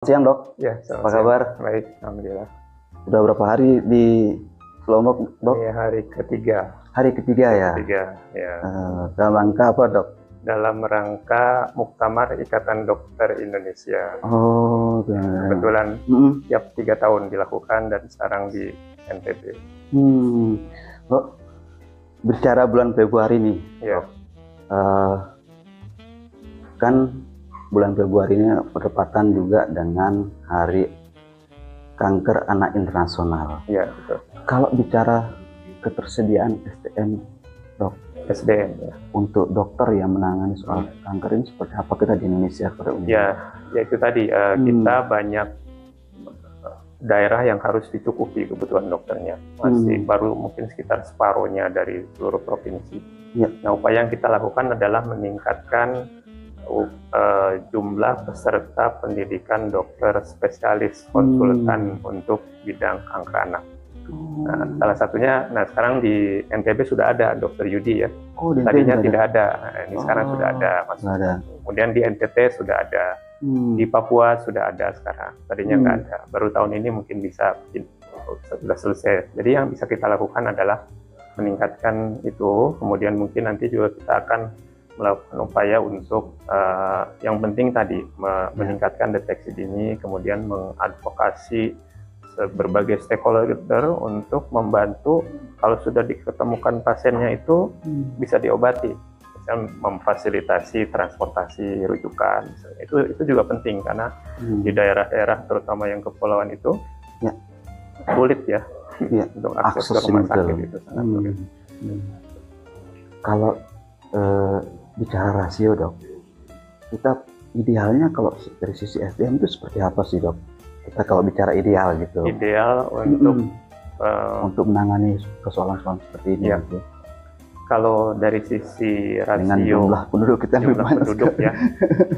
Siang dok, Ya, apa kabar? Baik, alhamdulillah. Udah berapa hari di Lombok dok? Ini hari ketiga. Hari ketiga ya? Ketiga, ya. Dalam rangka apa dok? Dalam rangka Muktamar Ikatan Dokter Indonesia. Oh, Kebetulan tiap 3 tahun dilakukan dan sekarang di NTB. Dok, bicara bulan Februari nih, Ya. dok. Kan bulan Februari ini berdepatan juga dengan Hari Kanker Anak Internasional. Ya, betul. Kalau bicara ketersediaan SDM, dok, SDM ya. untuk dokter yang menangani soal kanker ini seperti apa kita di Indonesia pada umumnya? Ya itu tadi kita banyak daerah yang harus dicukupi kebutuhan dokternya. Masih baru mungkin sekitar separuhnya dari seluruh provinsi. Ya. Nah, upaya yang kita lakukan adalah meningkatkan jumlah peserta pendidikan dokter spesialis konsultan untuk bidang kanker anak. Nah, salah satunya, sekarang di NTB sudah ada Dokter Yudi ya. Tadinya tidak ada, ini sekarang sudah ada. Kemudian di NTT sudah ada, di Papua sudah ada sekarang. Tadinya nggak ada, baru tahun ini mungkin bisa sudah selesai. Jadi yang bisa kita lakukan adalah meningkatkan itu. Kemudian mungkin nanti juga kita akan melakukan upaya untuk yang penting tadi meningkatkan deteksi dini, kemudian mengadvokasi berbagai stakeholder untuk membantu kalau sudah diketemukan pasiennya itu bisa diobati, misalnya memfasilitasi transportasi rujukan, itu juga penting karena di daerah-daerah terutama yang kepulauan itu sulit ya untuk akses ke rumah sakit itu sangat sulit. Kalau bicara rasio dok, kita idealnya kalau dari sisi SDM itu seperti apa sih dok? Kita kalau bicara ideal gitu. Ideal untuk menangani persoalan-persoalan seperti ini. Ya. Gitu. Kalau dari sisi rasio dengan jumlah penduduk kita ya,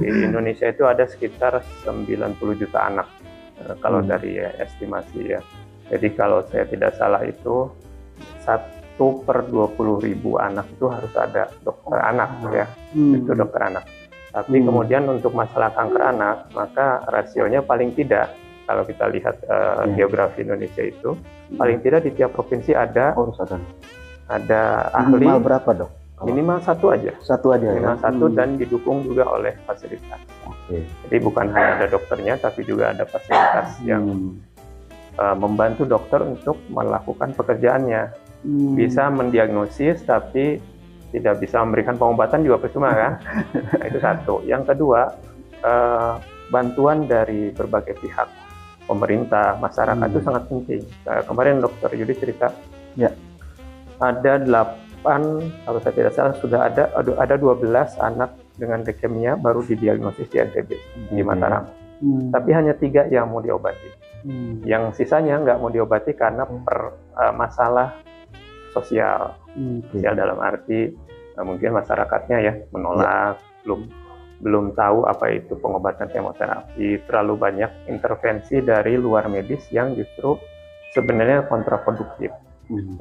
di Indonesia itu ada sekitar 90 juta anak kalau dari estimasi ya. Jadi kalau saya tidak salah itu 1/20.000 anak itu harus ada dokter anak ya, itu dokter anak. Tapi kemudian untuk masalah kanker anak, maka rasionya paling tidak, kalau kita lihat geografi Indonesia itu, paling tidak di tiap provinsi ada ahli. Minimal berapa dok? Minimal satu aja. Minimal satu dan didukung juga oleh fasilitas. Jadi bukan hanya ada dokternya, tapi juga ada fasilitas yang membantu dokter untuk melakukan pekerjaannya. Bisa mendiagnosis tapi tidak bisa memberikan pengobatan juga percuma kan. Nah, itu satu. Yang kedua, bantuan dari berbagai pihak, pemerintah, masyarakat itu sangat penting. Kemarin Dokter Yudi cerita ada 8, kalau saya tidak salah sudah ada 12 anak dengan leukemia baru didiagnosis di NTB di Mataram. Tapi hanya 3 yang mau diobati. Yang sisanya nggak mau diobati karena masalah sosial dalam arti mungkin masyarakatnya ya menolak, belum tahu apa itu pengobatan kemoterapi, terlalu banyak intervensi dari luar medis yang justru sebenarnya kontraproduktif.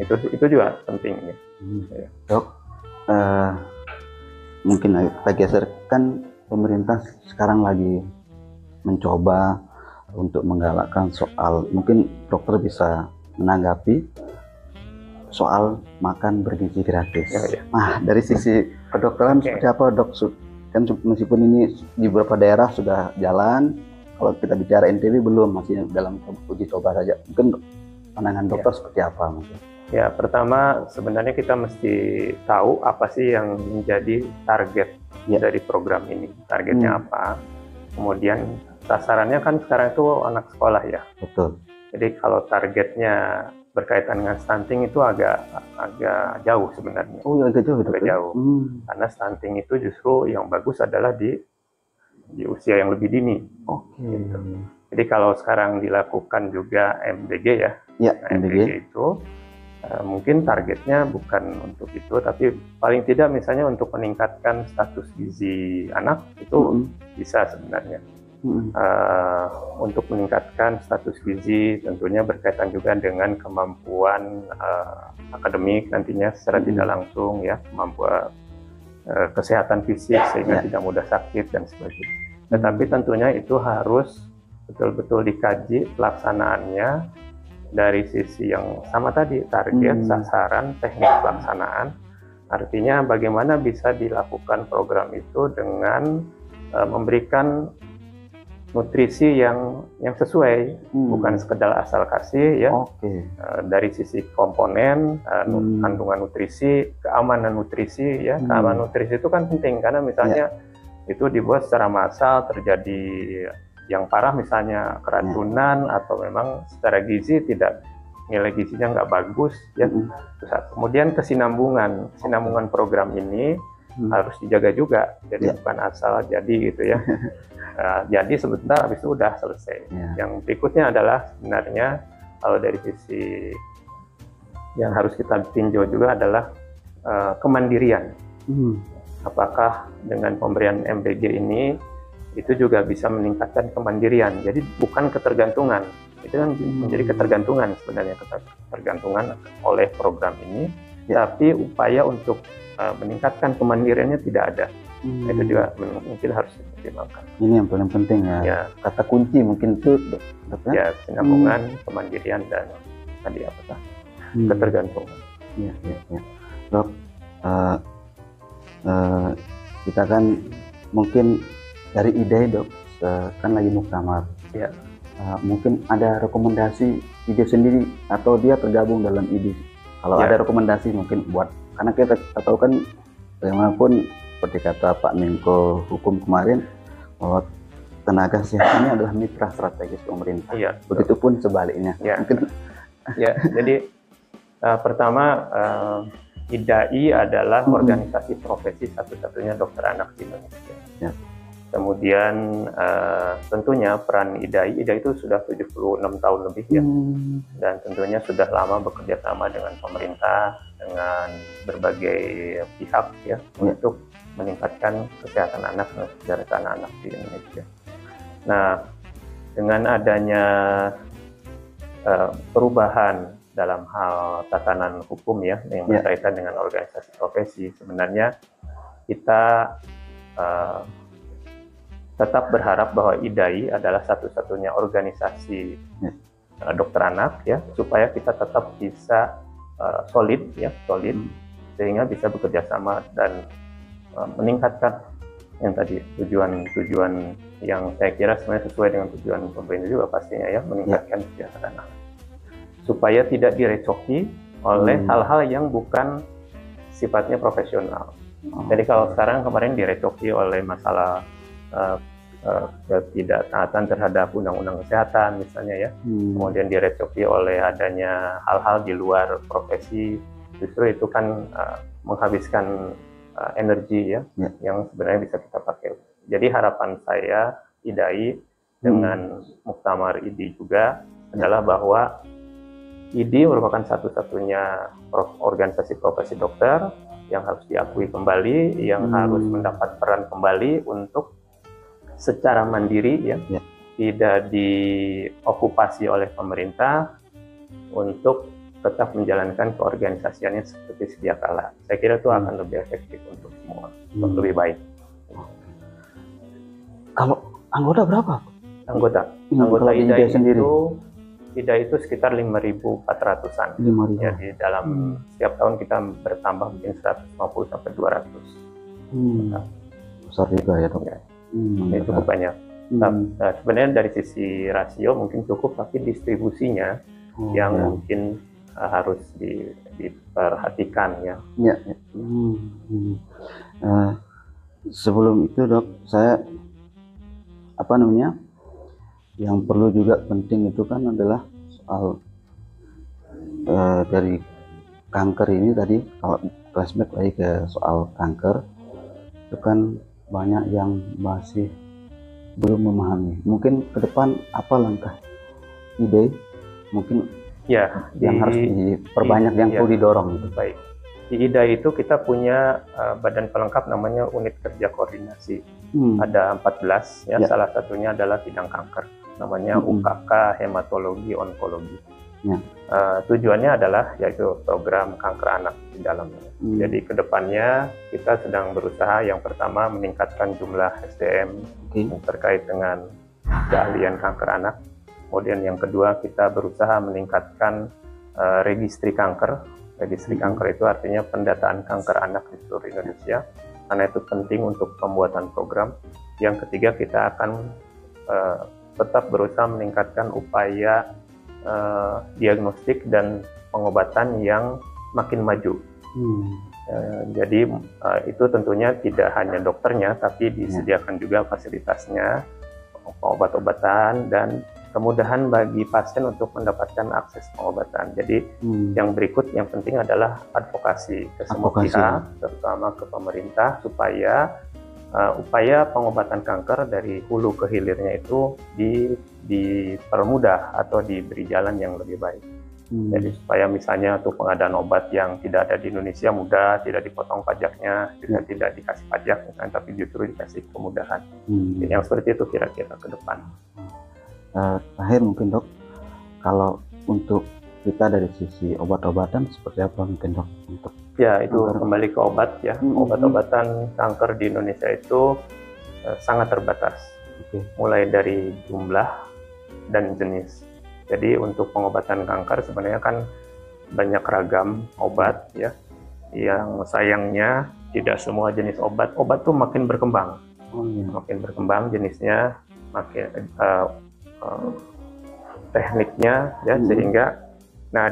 Itu juga penting ya. Dok, mungkin kita geser, kan pemerintah sekarang lagi mencoba untuk menggalakkan soal, mungkin dokter bisa menanggapi soal makan bergizi gratis. Nah, dari sisi kedokteran seperti apa dok? Kan meskipun ini di beberapa daerah sudah jalan, kalau kita bicara NTB belum, masih dalam uji coba saja. Mungkin pandangan dokter seperti apa mungkin? Ya, pertama sebenarnya kita mesti tahu apa sih yang menjadi target dari program ini. Targetnya apa? Kemudian sasarannya kan sekarang itu anak sekolah ya. Betul. Jadi kalau targetnya berkaitan dengan stunting itu agak jauh sebenarnya. Oh, agak jauh. Agak jauh. Karena stunting itu justru yang bagus adalah di usia yang lebih dini. Gitu. Jadi kalau sekarang dilakukan juga MBG ya, MBG itu mungkin targetnya bukan untuk itu, tapi paling tidak misalnya untuk meningkatkan status gizi anak itu bisa sebenarnya. Untuk meningkatkan status gizi tentunya berkaitan juga dengan kemampuan akademik nantinya secara tidak langsung ya, kemampuan kesehatan fisik sehingga tidak mudah sakit dan sebagainya. Tetapi tentunya itu harus betul-betul dikaji pelaksanaannya dari sisi yang sama tadi, target, sasaran, teknik pelaksanaan. Artinya bagaimana bisa dilakukan program itu dengan memberikan nutrisi yang sesuai, bukan sekedar asal kasih ya. Dari sisi komponen, kandungan nutrisi, keamanan nutrisi ya. Keamanan nutrisi itu kan penting karena misalnya itu dibuat secara massal, terjadi yang parah misalnya keracunan atau memang secara gizi tidak, nilai gizinya nggak bagus ya. Kemudian kesinambungan program ini harus dijaga juga, jadi bukan asal jadi gitu ya. Jadi sebentar habis itu udah selesai. Yang berikutnya adalah sebenarnya kalau dari sisi yang harus kita tinjau juga adalah kemandirian. Apakah dengan pemberian MBG ini itu juga bisa meningkatkan kemandirian. Jadi bukan ketergantungan. Itu kan menjadi ketergantungan sebenarnya, ketergantungan oleh program ini, tapi upaya untuk meningkatkan kemandiriannya tidak ada. Itu juga mungkin harus dipertimbangkan. Ini yang paling penting ya. Kata kunci mungkin itu ya, kesinambungan, kemandirian, dan tadi apa ketergantungan. Dok, kita kan mungkin dari ide, Dok, kan lagi muktamar. Mungkin ada rekomendasi ide sendiri atau dia tergabung dalam ide. Kalau ada rekomendasi mungkin buat, karena kita tahu kan bagaimanapun seperti kata Pak Menko Hukum kemarin, bahwa tenaga kesehatan ini adalah mitra strategis pemerintah. Begitupun sebaliknya. Jadi pertama, IDAI adalah organisasi profesi satu-satunya dokter anak di Indonesia. Kemudian tentunya peran IDAI itu sudah 76 tahun lebih ya, dan tentunya sudah lama bekerja sama dengan pemerintah, dengan berbagai pihak ya, untuk meningkatkan kesehatan anak dan kesejahteraan anak di Indonesia. Nah, dengan adanya perubahan dalam hal tatanan hukum ya, yang berkaitan dengan organisasi profesi, sebenarnya kita tetap berharap bahwa IDAI adalah satu-satunya organisasi dokter anak ya, supaya kita tetap bisa solid, sehingga bisa bekerja sama dan meningkatkan yang tadi tujuan yang saya kira sebenarnya sesuai dengan tujuan pemerintah juga pastinya ya, meningkatkan kesejahteraan anak, supaya tidak direcoki oleh hal-hal yang bukan sifatnya profesional. Jadi kalau kemarin direcoki oleh masalah ketidaktaatan terhadap undang-undang kesehatan misalnya ya, kemudian direcoki oleh adanya hal-hal di luar profesi, justru itu kan menghabiskan energi ya, yang sebenarnya bisa kita pakai. Jadi harapan saya IDAI dengan Muktamar IDI juga adalah bahwa IDI merupakan satu-satunya organisasi profesi dokter yang harus diakui kembali, yang harus mendapat peran kembali untuk secara mandiri ya, tidak diokupasi oleh pemerintah, untuk tetap menjalankan keorganisasiannya seperti sedia kala. Saya kira itu akan lebih efektif untuk semua, untuk lebih baik. Kalau anggota berapa? Anggota IDAI itu sekitar 5.400-an. Ya, di dalam setiap tahun kita bertambah mungkin 150 sampai 200. Besar juga ya, Dok. Ini cukup banyak. Nah, sebenarnya dari sisi rasio mungkin cukup, tapi distribusinya yang mungkin harus diperhatikan ya. Sebelum itu, Dok, saya yang perlu juga penting itu kan adalah soal dari kanker ini tadi. Kalau flashback lagi ke soal kanker, itu kan banyak yang masih belum memahami. Mungkin ke depan apa langkah IDAI mungkin yang harus diperbanyak, yang perlu didorong gitu. Baik. Di IDAI itu kita punya badan pelengkap namanya Unit Kerja Koordinasi. Ada 14 ya, salah satunya adalah bidang kanker. Namanya UKK Hematologi Onkologi. Tujuannya adalah yaitu program kanker anak di dalamnya. Jadi kedepannya kita sedang berusaha yang pertama meningkatkan jumlah SDM terkait dengan keahlian kanker anak. Kemudian yang kedua, kita berusaha meningkatkan registri kanker. Registri kanker itu artinya pendataan kanker anak di seluruh Indonesia, karena itu penting untuk pembuatan program. Yang ketiga, kita akan tetap berusaha meningkatkan upaya diagnostik dan pengobatan yang makin maju. Jadi itu tentunya tidak hanya dokternya, tapi disediakan juga fasilitasnya, obat-obatan, dan kemudahan bagi pasien untuk mendapatkan akses pengobatan. Jadi yang berikut yang penting adalah advokasi ke semua pihak, terutama ke pemerintah, supaya upaya pengobatan kanker dari hulu ke hilirnya itu dipermudah atau diberi jalan yang lebih baik. Jadi supaya misalnya untuk pengadaan obat yang tidak ada di Indonesia mudah, tidak dipotong pajaknya, juga tidak dikasih pajak misalnya, tapi justru dikasih kemudahan. Yang seperti itu kira-kira ke depan. Terakhir mungkin Dok, kalau untuk kita dari sisi obat-obatan seperti apa mungkin Dok? Untuk ya itu kembali ke obat ya. Obat-obatan kanker di Indonesia itu sangat terbatas, mulai dari jumlah dan jenis. Jadi untuk pengobatan kanker sebenarnya kan banyak ragam obat ya. Yang sayangnya tidak semua jenis obat tuh makin berkembang. Makin berkembang jenisnya, makin tekniknya ya, sehingga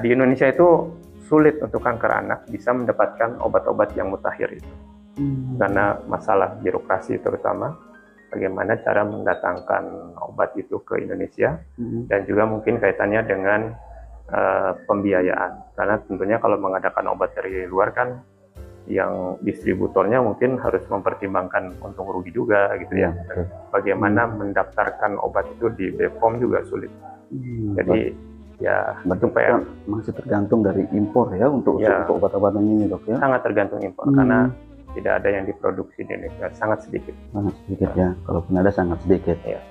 di Indonesia itu sulit untuk kanker anak bisa mendapatkan obat-obat yang mutakhir itu. Karena masalah birokrasi terutama. Bagaimana cara mendatangkan obat itu ke Indonesia, dan juga mungkin kaitannya dengan pembiayaan. Karena tentunya kalau mengadakan obat dari luar kan, yang distributornya mungkin harus mempertimbangkan untung rugi juga gitu ya. Bagaimana mendaftarkan obat itu di BPOM juga sulit. Jadi ya supaya masih tergantung dari impor ya untuk obat-obatan ini Dok ya. Sangat tergantung impor karena tidak ada yang diproduksi di Indonesia, sangat sedikit. Sangat sedikit ya, kalaupun ada sangat sedikit. Ya.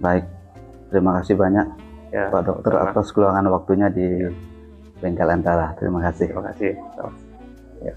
Baik, terima kasih banyak Pak Dokter atas keluangan waktunya di Bengkel Antara. Terima kasih. Terima kasih. Ya.